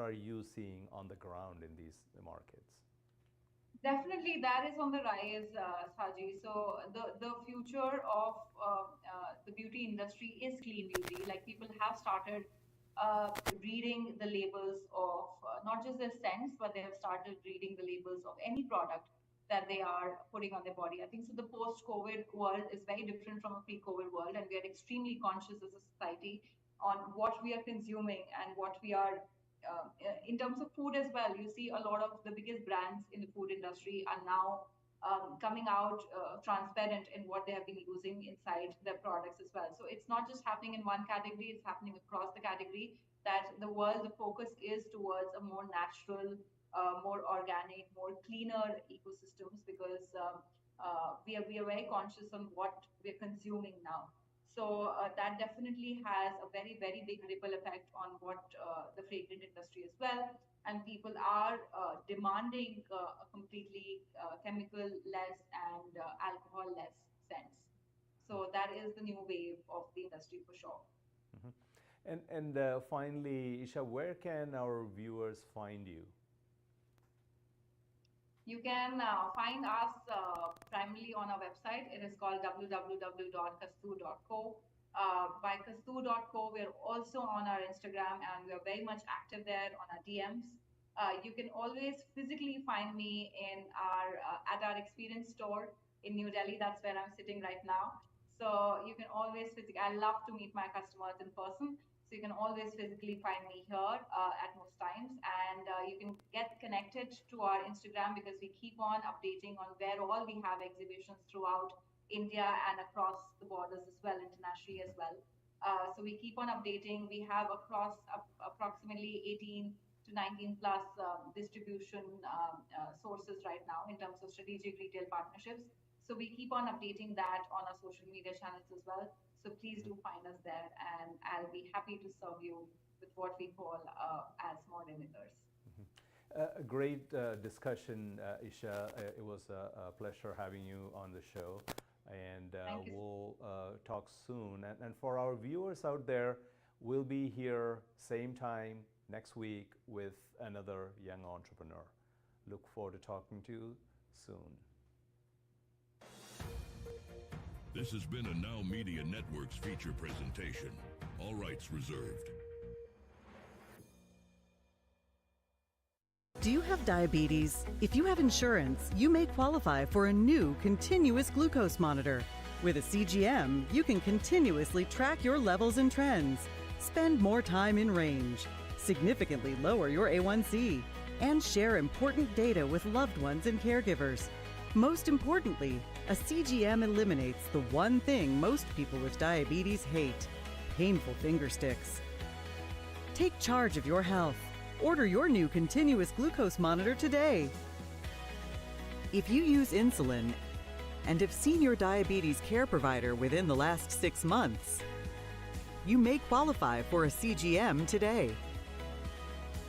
Speaker 2: are you seeing on the ground in these markets?
Speaker 3: Definitely, that is on the rise, Saji. So the future of the beauty industry is clean beauty. Like people have started reading the labels of not just their scents, but they have started reading the labels of any product that they are putting on their body. I think so. The post-COVID world is very different from a pre-COVID world, and we are extremely conscious as a society on what we are consuming and what we are in terms of food as well. You see a lot of the biggest brands in the food industry are now coming out transparent in what they have been using inside their products as well. So it's not just happening in one category, it's happening across the category, that the focus is towards a more natural, more organic, more cleaner ecosystems, because we are very conscious on what we're consuming now. So that definitely has a very, very big ripple effect on what the fragrant industry as well. And people are demanding a completely chemical-less and alcohol-less scents. So that is the new wave of the industry for sure.
Speaker 2: And finally, Isha, where can our viewers find you?
Speaker 3: You can find us primarily on our website. It is called www.kastu.co. By kastu.co, we're also on our Instagram, and we're very much active there on our DMs. You can always physically find me at our experience store in New Delhi. That's where I'm sitting right now. So you can always I love to meet my customers in person. So you can always physically find me here at most times, and you can get connected to our Instagram, because we keep on updating on where all we have exhibitions throughout India and across the borders as well, internationally as well. So we keep on updating. We have across approximately 18 to 19 plus distribution sources right now in terms of strategic retail partnerships. So we keep on updating that on our social media channels as well. So please do find us there, and I'll be happy to serve you with what we call as modern knitters.
Speaker 2: A great discussion, Isha. It was a pleasure having you on the show, and we'll talk soon. And for our viewers out there, we'll be here same time next week with another young entrepreneur. Look forward to talking to you soon.
Speaker 10: This has been a Now Media Networks feature presentation. All rights reserved.
Speaker 5: Do you have diabetes? If you have insurance, you may qualify for a new continuous glucose monitor. With a CGM, you can continuously track your levels and trends, spend more time in range, significantly lower your A1C, and share important data with loved ones and caregivers. Most importantly, a CGM eliminates the one thing most people with diabetes hate: painful finger sticks. Take charge of your health. Order your new continuous glucose monitor today. If you use insulin and have seen your diabetes care provider within the last 6 months, you may qualify for a CGM today.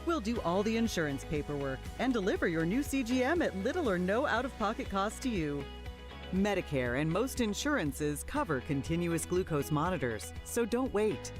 Speaker 5: We'll do all the insurance paperwork and deliver your new CGM at little or no out-of-pocket cost to you. Medicare and most insurances cover continuous glucose monitors, so don't wait.